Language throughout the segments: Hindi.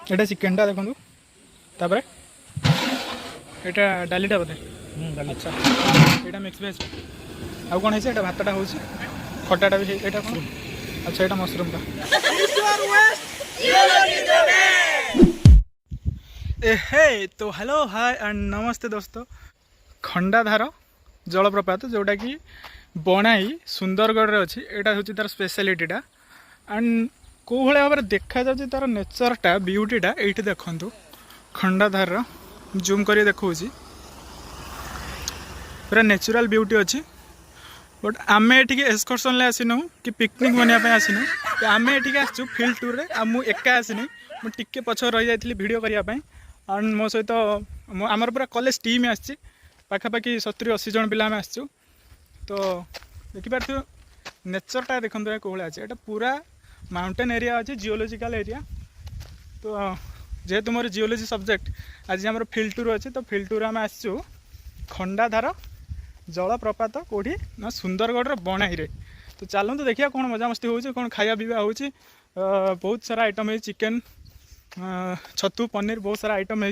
एटा चिकेनटा देखो तापर एटा डालीटा बोधे अच्छा एटा मिक्स भेज आउ कौन है भातटा हो खटाटा भी एटा कौन अच्छा एटा मशरूमटा हे तो हेलो हाय एंड नमस्ते दोस्तों खंडाधार जलप्रपात जोटा कि बनाई सुंदरगढ़ रे अच्छी यहाँ हूँ तार स्पेशलिटीटा एंड कौ भाई भाव में देखा जाए तार नेचरटा ब्यूटीटा ये देखु खंडाधार जूम कर देखा पूरा नेचुरल ब्यूटी अच्छी बट आम ये एक्सकर्सन आसनु कि पिकनिक बनाने आसनु तो आम ये आसचु फील्ड टूर रे मुझे एका आसनी मुझे पछ रही जाइए वीडियो करने एंड मो सहित आमर पूरा कॉलेज टीम आसी पाखापाखि 70-80 जन पिला आसचु तो देखिपार नेचरटा देखते कौन अच्छे यहाँ पूरा माउंटेन एरिया अच्छे जियोलॉजिकल एरिया तो जेहेतु मोर जियोलॉजी सब्जेक्ट आज आम फील्ड टूर अच्छे तो फील्ड टूर आम आसचु खंडाधार जलप्रपात कौटी ना सुंदरगढ़ बनाई रे तो चलते देखिए कौन मजामस्ती हो कौन खाया पीवा हो बहुत सारा आइटम है चिकेन छतु पनीर बहुत सारा आइटम है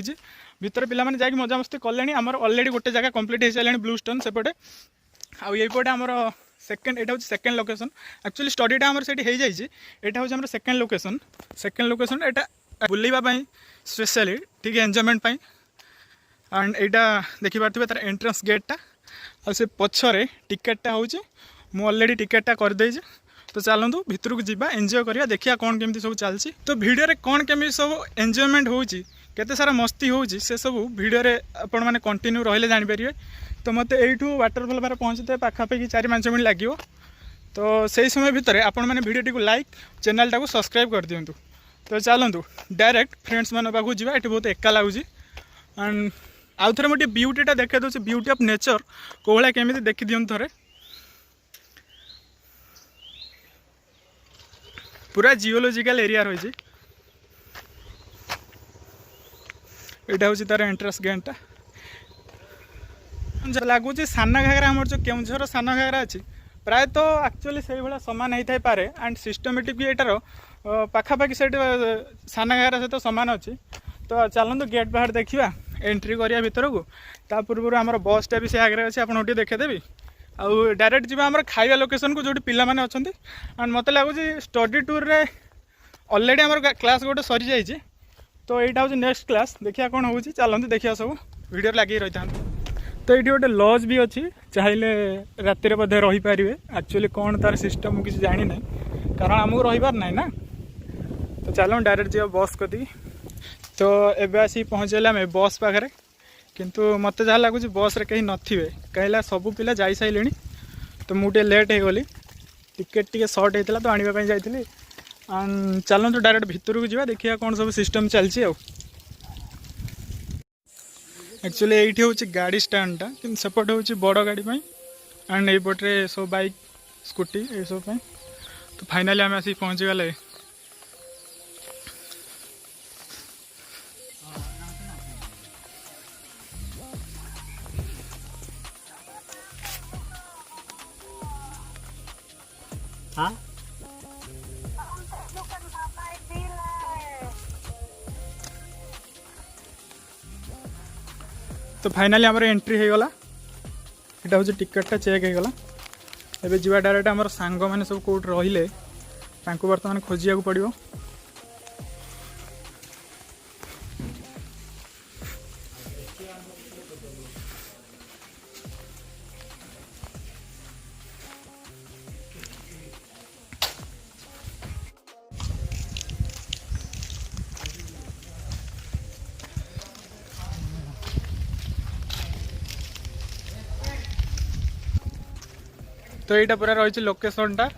भितर पिला माने जाके मजामस्ती कले आमर ऑलरेडी गोटे जगह कंप्लीट हो सारे ब्लू स्टोन सेपटे आईपटे आमर सेकेंड यहाँ हूँ सेकेंड लोकेशन एक्चुअली स्टडीटा आमर से यहाँ हूँ आम सेकेंड लोकेशन यहाँ बुलवाई स्पेशली ठीक एंजॉयमेंट एंड यहाँ देखिपे तार एंट्रेंस गेटा आ से पछरे टिकेटा हूँ मु ऑलरेडी टिकेटा करदे तो चलतु भितर को जीवा एंजॉय करिया देखिया कौन केमती सब चलती तो वीडियो रे कौन केमती सब एंजॉयमेंट होची केते सारा मस्ती होची से सब वीडियो रे आपण माने कंटिन्यू रहिले जानि परिबे तो मते एठू वाटरफॉल बारे पहुँचते पाखापाखि 4-5 मिनट लगे तो सही समय भितर आपण माने वीडियो टी लाइक चैनल टाको सब्सक्राइब कर दिंतु तो चलतु डायरेक्ट फ्रेंड्स मान पाक जी ये बहुत एका लगुच एंड आउ थे मोटे ब्यूटीटा देखा दूसरी ब्यूटी ऑफ नेचर कौ भाया केमी देखी दिखाँ थे पूरा जियोलॉजिकल एरिया रही यहाँ हूँ तार एंट्रेंस गेटटा लगुच सान घागरा आम जो केउझर सान घागरा अच्छी प्रायतः एक्चुअली से भाया सामान होता पारे एंड सिस्टमेटिक भी यार पाखापाखि से सान घागरा सहित सामान अच्छी तो चलते गेट बाहर देखा एंट्री करिया भितर को ता पूर्व आम बसटा भी से आगे अच्छे आपको देखेदेवी आउ डायरेक्ट जी आम खाଇବା लोकेशन को जो पिला माने अच्छा एंड मत लगुच स्टडी टूर रे ऑलरेडी आम क्लास गोटे सरी जाइए तो यहाँ हूँ नेक्स्ट क्लास देखिए कौन हो चलते देखिए सब वीडियो लगे रही था तो ये गोटे लॉज भी अच्छी चाहिए रातिर बोधे रहीपर एक्चुअली कौन तार सिस्टम किसी जानी ना कारण आमको रहीबार ना ना तो चलो डायरेक्ट जी बस कदी तो एबे आसी पहुँचले आम बस पाखे किंतु मत जहाँ लगुच बस रे कहीं नथिबे कहिला सब पिला जाई साइलेनी तो मुझे लेट हो गली टिकेट टी सर्ट होता तो आने जाइली चलो तो डायरेक्ट भितर को जावा देखिए कौन सब सिस्टम चलती एक्चुअली ये हूँ गाड़ी स्टैंडटा कि सेपटे हूँ बड़ गाड़ी एंड यपटे सब बाइक स्कूटी ये सब तो फाइनाली आम आसिक पहुँची गले हाँ तो फाइनाली आमर एंट्री हो गला यहाँ हूँ टिकेटा चेक हो गला एबे जीवा डायरेक्ट आमर सांग मैंने सब कौट रहिले तांको वर्तमान खोजिया पड़ो तो यहाँ पूरा रही लोकेशनटा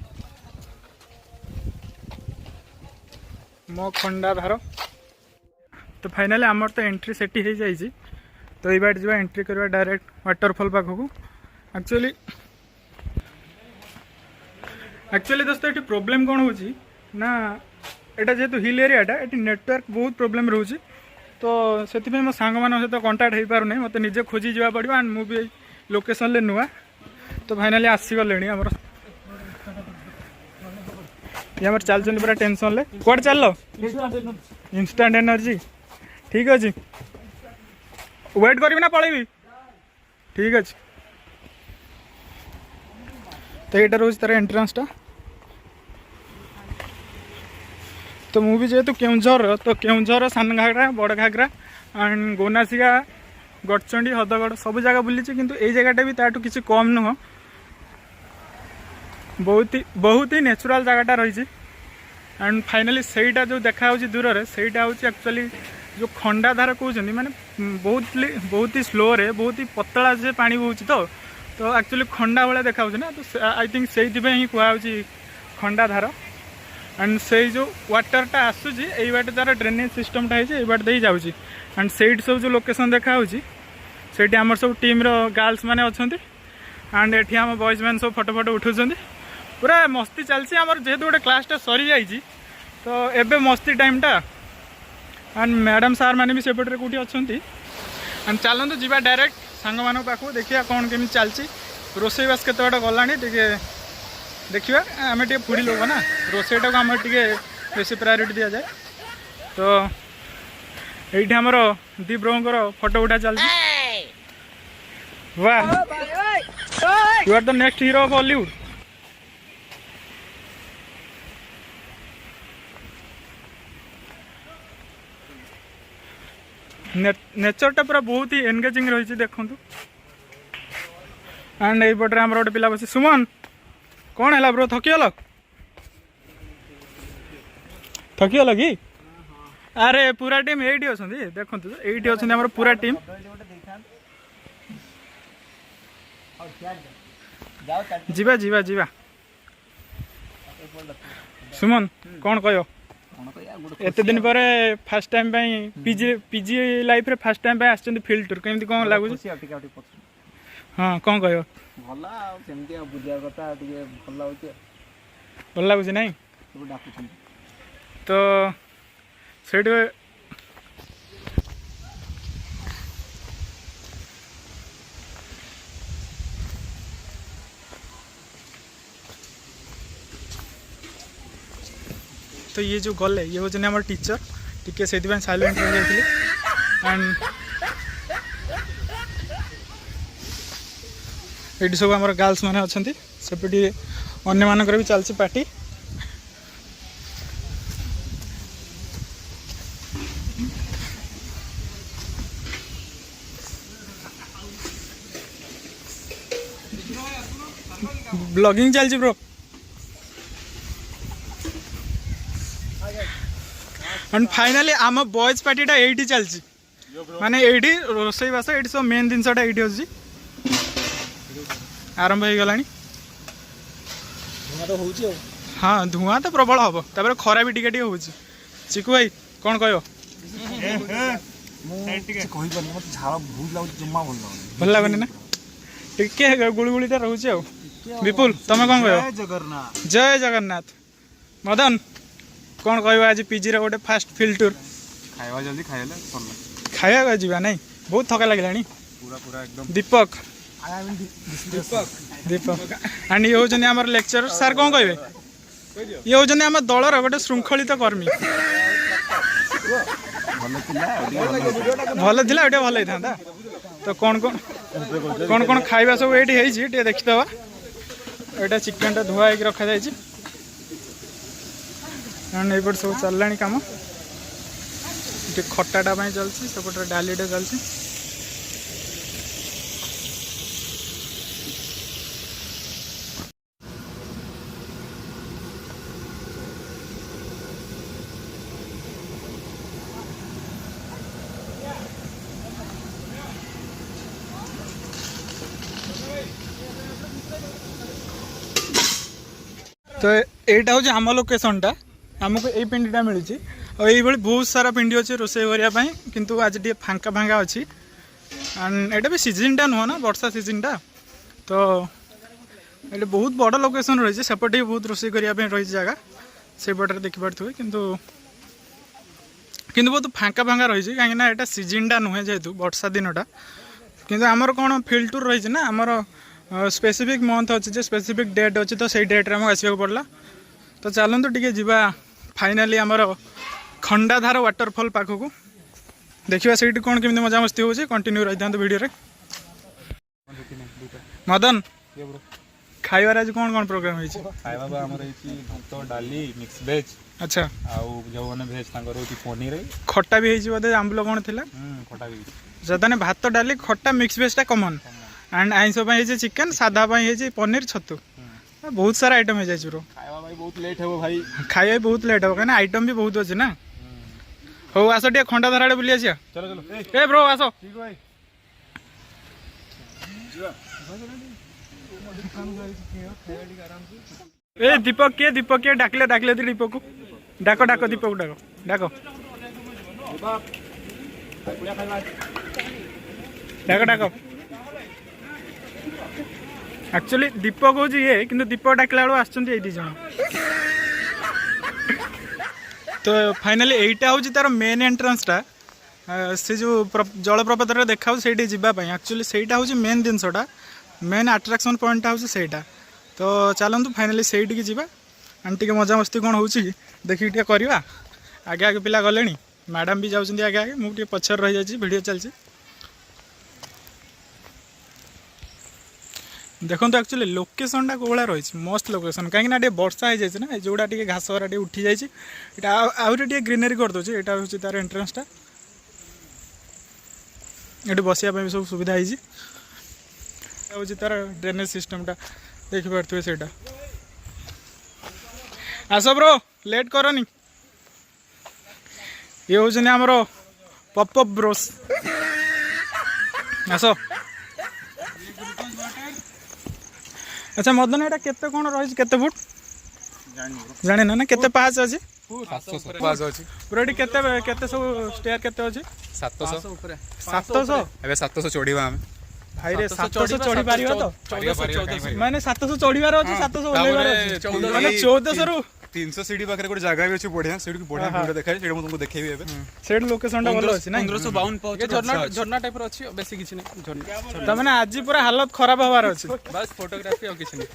मो खंडाधार तो फाइनाली आमर तो एंट्री सेठी हो जाइए तो ये बाट जा एंट्री करवा डायरेक्ट वाटरफॉल पाखक एक्चुअली दोस्तों ये प्रोब्लेम कौन हो ना यहाँ जेहेतु हिल एरियाटा ये नेटवर्क बहुत प्रोब्लेम रोचे तो से मो सांग मान सहित कंटाक्ट हो पार मत निजे खोजी जा पड़ो एंड मुझे लोकेशन ले नुआ तो फाइनाली आसीगले आमर ये आम चलते पूरा टेंशन कौट चल इंस्टांट एनर्जी ठीक अच्छे वेट करी ना पलैबी ठीक अच्छे तो यहाँ रोज तार एंट्रांसटा तो मुझे जेहेतु केउझर तो केउझर सान घागरा बड़ घागरा एंड गोनासिका गड़चंडी हदगड़ सब जगह बुली किंतु ये जगहटा भी ताठू किसी कम नुह बहुत ही नेचुरल जगहटा रही एंड फाइनाली सहीटा जो देखा दूर से सहीटा हूँ एक्चुअली जो खंडाधार कहते माने बहुत ही स्लो रे बहुत ही पतला से पानी बहु तो एक्चुअली खंडा भाया देखा ना तो आई थिंक से ही कहुच्छी खंडाधार एंड से जो वाटरटा आसूँ यही बाटे तार ड्रेनेज सिस्टमटा है बाट दे जाऊँगी एंड से सब जो लोकेशन देखा से आम सब टीम गर्ल्स मैंने अच्छा एंड ये आम बॉयज मैंने सब फोटो फोटो उठाऊँ पूरा मस्ती चलती आम जेहेतु गोटे क्लासटा सरी जाइए तो एबे मस्ती टाइमटा एंड मैडम सार मैंने भी सेपटे कौटी अच्छा एंड चलते जीवा डायरेक्ट सांग मान पाखु देखिए कौन केमी चलती रोसईबास के गला देखिए आम टे फूडी लोग ना रोसईटा को आम टे बेसी प्रायोरीटी दि जाए तो ये आमर दी ब्रोकर फोटो उठा चलती वाह you are the next hero of Hollywood नेचरटा पूरा बहुत ही एंगेजिंग रही देखु एंड ये पटे आम गोटे पिला बस सुमन कौन है ब्रो थकीगल थकीगल कि अरे पूरा टीम ये अच्छा देखो ये अच्छा पूरा टीम जीवा जीवा जीवा सुमन कौन कह एत दिन पर fast time PG PG life रे फास्ट टाइम आसछन फील्ड टूर केमती कौन लगुच हाँ कौन कह भल लगुच ना तो से तो ये जो गले ये हूँ आम टीचर टी से साइलेंट रही जाती एंड ये सब आम गर्ल्स मैंने अच्छा सेपटे अन्य मानकर भी चलती पार्टी ब्लॉगिंग चलती ब्रो एंड फाइनाली आम बॉयज पार्टीटा ये चलती माने ये रोसईबास ये सब मेन जिनसटा ये अच्छी आरंभ हो गला हाँ धुआं तो प्रबल हम तापर खरा भी टिके हो चिकू भाई कौन कह भल लगनी ना टिके गुड़गुड़ीटा रोचे विपुल तुम कौन कह जय जगन्नाथ मदन कौन कह आज पीजी रे गोटे फास्ट फील्ड टूर खाଇବା जल्दी खाया जीवा नहीं बहुत थका लगे पूरा पूरा एकदम दीपक दीपक एंड ये हूँ आम लेक्चर सार कौन कहे ये हूँ आम दलर गोटे श्रृंखलित कर्मी भल थिला ये भल होता तो कौन कौन कौन खाଇବା सब ये देखीदे यहाँ चिकेन धुआ हो रखा जाए एंड ये सब चलला कम खटाटा चलती सेपटे डालीटा चलती तो यहाँ हूँ आम लोकेशनटा आमको यही पिंडीटा मिली और ये बहुत सारा पिंडी अच्छे रोसे करने किंतु आज टे फांका फांका अच्छी एंड यहाँ भी सीजनटा नुह ना वर्षा सीजनटा तो ये बहुत बड़ लोकेशन रही सेपटे भी बहुत रोसे करने रही जगह से पटे देखिपे किंतु बहुत फांका फांका रही कहीं यहाँ सीजनटा नुहे जेहेतु वर्षा दिनटा किंतु आमर कौन फील्ड टूर रही आमर स्पेसिफिक मंथ अच्छे स्पेसिफिक डेट अच्छी तो सही डेट्रे आमको आसवाक पड़ा तो चलतु टे जा फाइनाली आमर खंडाधार वाटरफॉल पाखक देखा से कौन केमी मजा मस्ती हो कंटिन्यू रही था वीडियो रे। मदन खाइबार आज कौन कौन प्रोग्राम है? खाଇବା ଆମର ହେଇଛି ଭାତ ଡାଲି ମିକ୍ସ ଭେଜ। अच्छा ଆଉ ଯେଉଁମାନେ ଭେଜ ତାଙ୍କର ହେଉଛି ପନିର। खट्टा भी होती बोधे आंबुल कौन थी ଖଟା ବି जताने भात डाली खट्टा मिक्स भेजटा कमन एंड आइंस चिकेन साधा पनीर छतु बहुत सारा आइटम हो जाए ब्रो। ଖାଇବା ଭାଇ ବହୁତ ଲେଟ୍ ହେବ ଭାଇ। खाଇବା बहुत लेट हो कहीं आइटम भी बहुत अच्छे ना। हो आस टे खंडाधार आड़े बुली आसिया। चलो चलो ए ब्रो आस। ठीक भाई ए दीपक के डाकले डाकले थी दीपक को डाक डाक दीपक डाक डाक डाक डाक एक्चुअली दीपक हूँ ये कि दीपक डाकला बेलू आसुँच जन। तो फाइनाली यहीटा हूँ तार मेन एंट्रांसटा से जो जलप्रपात देखा से जावाई एक्चुअली सहीटा हूँ मेन जिनसटा मेन अट्राक्शन पॉइंटा हूँ सहीटा। तो चलतु फाइनाली सहीटी जी एंड टे मजा मस्ती कौन हो देखिए टे करवा आगे आगे पिला गले मैडम भी जाऊँ आगे आगे मुझे पछर रही जाइए वीडियो चलती देखो। तो एक्चुअली लोकेशनटा कौन रही मस्त लोकेशन कहीं वर्षा हो जाए ना जोड़ा टे घास वारा उठी जाइए आहरी ग्रीनरी करदे यहाँ हूँ तार एंट्रांसटा ये बसिया भी सब सुविधा हूँ तार ड्रेनेज सिस्टमटा देखिपे से आस ब्रो लेट करनी ये हूँ आमर पपअप ब्रोस आस। अच्छा मदन यहाँ केते कौन रही केते फुट जानी ना केते पास अच्छी 700 पास अछि पूरा केते केते सब स्टेयर केते अछि 700 ऊपर 700 एबे 700 चढ़ीबा हम भाई रे 700 चढ़ी पारियो तो माने 700 चढ़ीबार अछि 700 ओलेबार अछि माने 1400 रु 300 सीढ़ी पाखरे कोइ जगह भी अछि बढ़िया सीढ़ी बढ़िया वीडियो देखाइ सेडा तुमको देखेबी एबे सेड लोकेशन टा भलो अछि ना 1552 पाउच झरना झरना टाइप रो अछि बेसी किछि नै झरना त माने आज पूरा हालत खराब हबार अछि बस फोटोग्राफी और किछि नै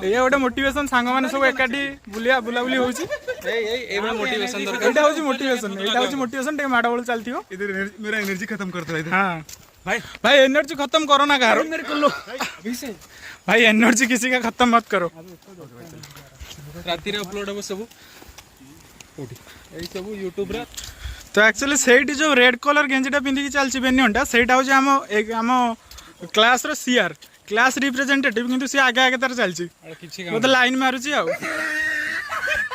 ये गोटे मोटिवेशन सांग माने सब एकाठी बुलिया बुलाबुली होउछि ए बड़ा मोटिवेशन दरकार एटा होउछि मोटिवेशन टे माडा बोल चलतियो इधर मेरा एनर्जी खत्म कर दो इधर। हां भाई एनर्जी खत्म करो ना गारो भाई एनर्जी किसी का खत्म मत करो। राति रे अपलोड हो सब ओटी ए सब YouTube रे। तो एक्चुअली सेठी जो रेड कलर गेंजीटा पिंधिकी चलछि बेनियनटा सेटा होछि आम क्लास रो सीआर क्लास रिप्रेजेंटेटिव किंतु सी आगे आगे तार चलछि मतलब लाइन मारुछि आ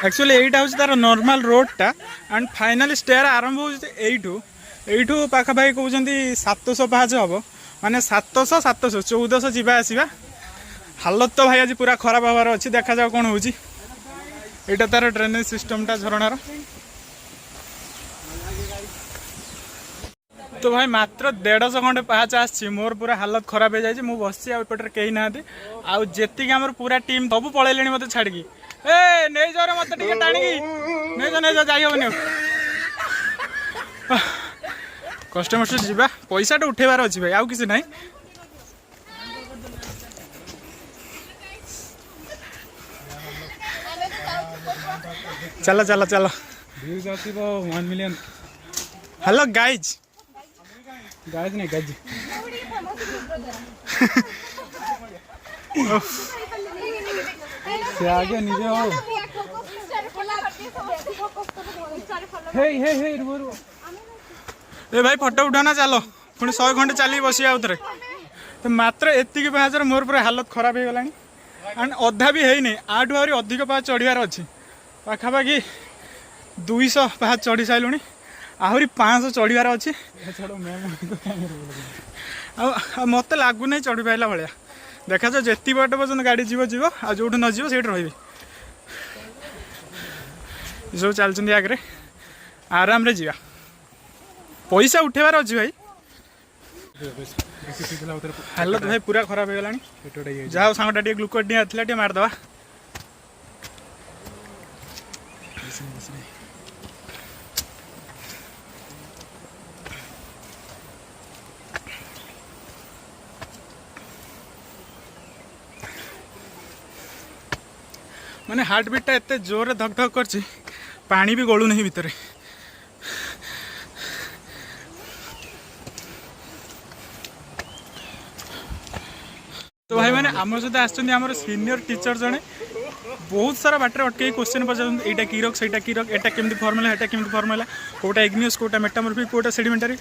एक्चुअली एटा होछि तार नॉर्मल रोडटा एंड फाइनली स्टेयर आरंभ होछि एठू पाखापाखि कहते 700 पाँच हम माने 700 1400 जावा आसवा हालत तो भाई आज पूरा खराब हबार अच्छी देखा जाओ कौन होची। एटा तार ड्रेनेज सिस्टमटा झरणार तो भाई मात्र 150 खंडे पाँच आसी मोर पूरा हालत खराब हो जाए मुझे बस आउटे कहीं ना आती आमर पूरा टीम सब पलैले मत छाड़ी ए नहीं जाओ मत टाणी नहीं जाओ जाई हेनी कष्ट मस्ट जा पैसाटा उठेबार अच्छी भाई आउ किसी ना। चलो चलो चलो व्यूज आसीबो 1 मिलियन। हेलो गाइज गाइज नहीं गाइज से आगे निजे हो हे हे हे रुरो ए भाई फोटो उठाना चलो पुणी 100 घंटे चली बसी आउ थे तो मात्र एतिक पाँच मोर पूरा हालत खराब हो गलानी एंड अधा भी है नहीं आठू आहरी अधिक पाँच चढ़ार अच्छी पाखापाखि 200 पाँच चढ़ी सारूँ आहरी 500 चढ़ार अच्छी मत लगुना चढ़ी पाला भाया देखा जाओ जी बाट पर्यटन गाड़ी जीव जीव आ जो न जीव से रही सब चलते आगे आराम रे जीवा पैसा उठेबार अच्छी भाई हालत भाई पूरा खराब हो गलानी जाओ सांगटा टे ग्लूकोज टी आथिला टे मारदवा माने हार्ट बीटा एते जोर धक धक करछि पानी भी गलु नहीं भितर। तो भाई मैंने आम सहित आम सीनियर टीचर जड़े बहुत सारा बाटर अटके क्वेश्चन पचार एटा की रक सेटा की रक एटा केमती फॉर्मूला एटा केमती फॉर्मूला कोटा इग्नियस कोटा मेटामॉर्फिक कोटा सेडिमेंटरी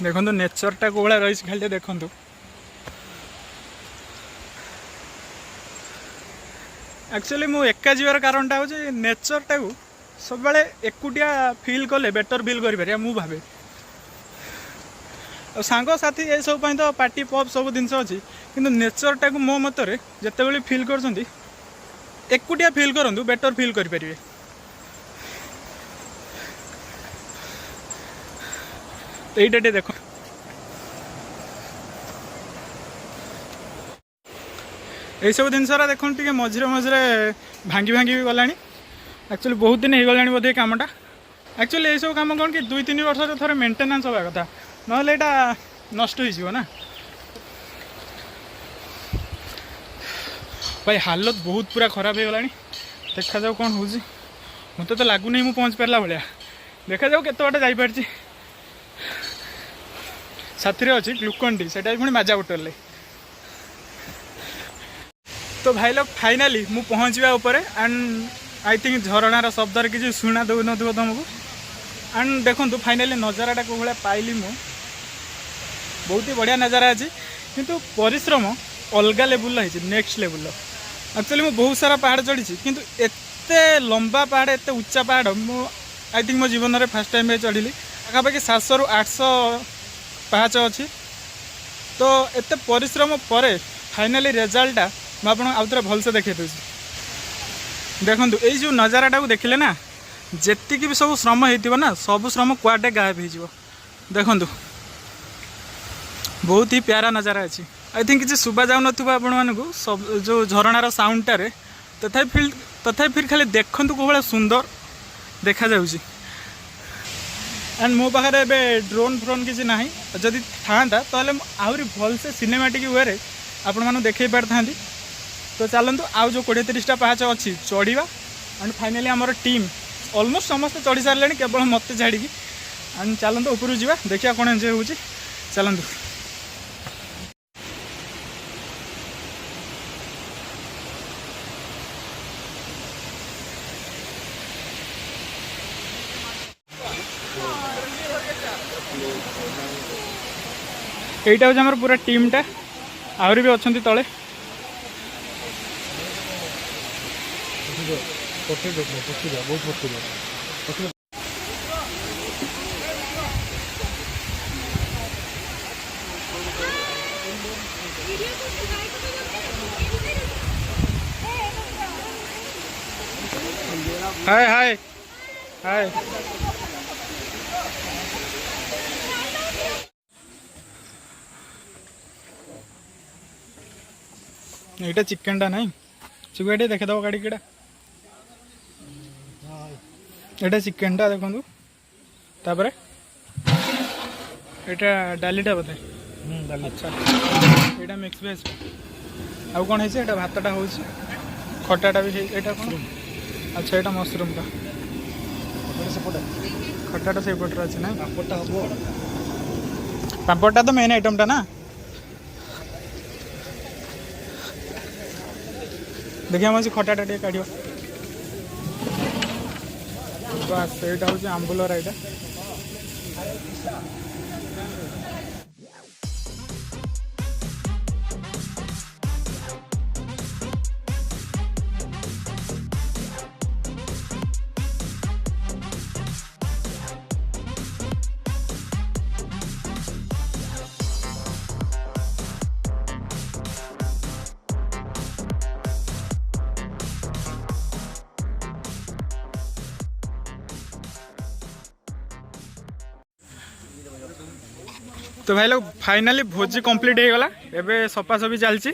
देखो नेचरटा को भाई रही खाली देखु एक्चुअली मु एका जीवार कारणटा हूँ नेचरटा को सब बेले एकुटिया फिल कले बेटर फिल कर मु भावे सांग साथी ये सब तो पार्टी पब सब जिन अच्छी किंतु नेचरटा को मो मतरे जिते फिल कर एकुटिया फिल करूँ बेटर फिल करें। तो ये देख यही सब जिनस देखो टे मझे मझे भांगी भांगी भी गलानी एक्चुअली बहुत दिन हो गलानी बोधे कामटा एक्चुअली यही सब कम कौन कि 2-3 वर्ष थे मेंटेनेंस हवा कथा ना नष्ट हो ना भाई हालत बहुत पूरा खराब हो गलानी देखा जाऊ कौन हो मत तो लगुनि मु पहुँच पारा भाया देखा जाऊ केत बाटे जापारी साथी अच्छी ग्लुकन डी से पुणी माजा बोतल। तो भाई लोग फाइनाली मु पहुँचवा उपरे एंड आई थिंक झरणार शब्द किसी शुणा दौ न तुमको एंड देखो फाइनाली नजाराटा को भाया पाइली मु बहुत ही बढ़िया नजारा अच्छी किंतु परिश्रम अलग लेवल नेक्स्ट लेवल एक्चुअली मु बहुत सारा पहाड़ चढ़ी किंतु एते लंबा पहाड़ एते उच्चा पहाड़ मु आई थिंक मो जीवन में फास्ट टाइम चढ़ी पाखापाखि 700 ରୁ 800 पाहाच अच्छी। तो एते परिश्रम पर फाइनाली रिजल्टा मुझे आउ थे भलसे देखे देखो यही जो नजाराटा को देखिले ना जी भी सब श्रम हो ना सब श्रम कुआडे गायब हो देखु बहुत ही प्यारा नजारा अच्छी। आई थिंक किसी शुभा जाऊन आपको सब जो झरणार साउंडटारे तथा फिर खाली देखु को भाया सुंदर देखा जाउची एंड मो पाखे ए ड्रोन फ्रोन किसी ना जदि था तो आहरी भलसे सिनेमाटिक वे आपण देखे पारि था। तो चलतु आउ जो 20-30टा पाहाच अच्छी चढ़ा एंड फाइनाली आमर टीम ऑलमोस्ट समस्त चढ़ी सारे केवल मत छाड़ी एंड चलतु ऊपर जावा देखिए कौन एंजॉय हो चलतु। यहीटा हूँ आम पूरा टीमटा आहरी भी अच्छा तले हाय हाय हाय ये चिकेन टा नहीं चिकुआ देखेद गाड़ी कड़ा ये चिकेन टा देखु तापर यहाँ डालीटा बोधे अच्छा यहाँ मिक्स भेज आउ कौन है भातटा हो खटाटा भी यहाँ कौन अच्छा यहाँ मशरूमटा खटाटा से पटर अच्छे ना पापड़टा तो मेन आइटमटा ना देखिए मुझे खटाटा टे काढ़ बस यहाँ हूँ आंबुलर यहाँ तो भाई लोग फाइनाली भोजी कंप्लीट हो गला एबे सफा सफी चलची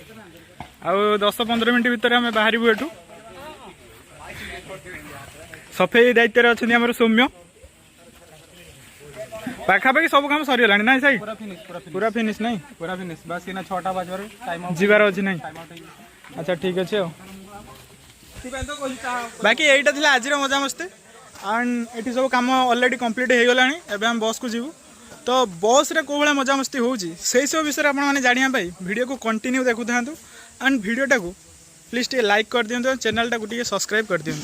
आउ 10-15 मिनट भितर आम बाहर एठू सफेई दायित्व अच्छा आम सौम्य पाखापाखि सब काम सरीगला ना सही पूरा फिनिश नहीं पूरा फिनिश बस 6टा बजे जीवार अच्छी ना अच्छा ठीक अच्छे बाकी यहीटा थी आज मजा मस्ती एंड ये सब कम अलरेडी कंप्लीट हो गला एवं आम बस को जीवु तो बस रे को भाया मजा मस्ती होची से सब विषय आपने जानापी वीडियो को कंटिन्यू देखु था एंड वीडियोटा को प्लीज टे लाइक कर दिंतु चैनल टाक टे सब्सक्राइब कर दिंतु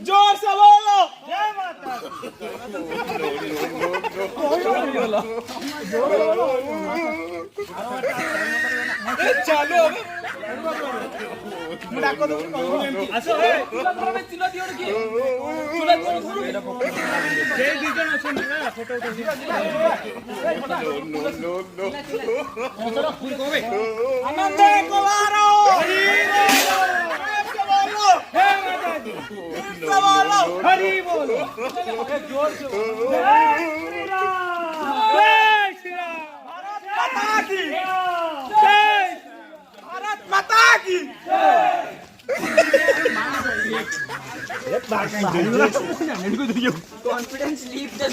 जोर से बोलो जय माता चलो डाको दो आसो ए चिल्ला दियो के चिल्ला दियो जे डिजन अछि ना फोटो उठो आनंद कोवारो हरी बोलो जोर से जय श्री राम जय श्री राम भारत माता की Confidence leave the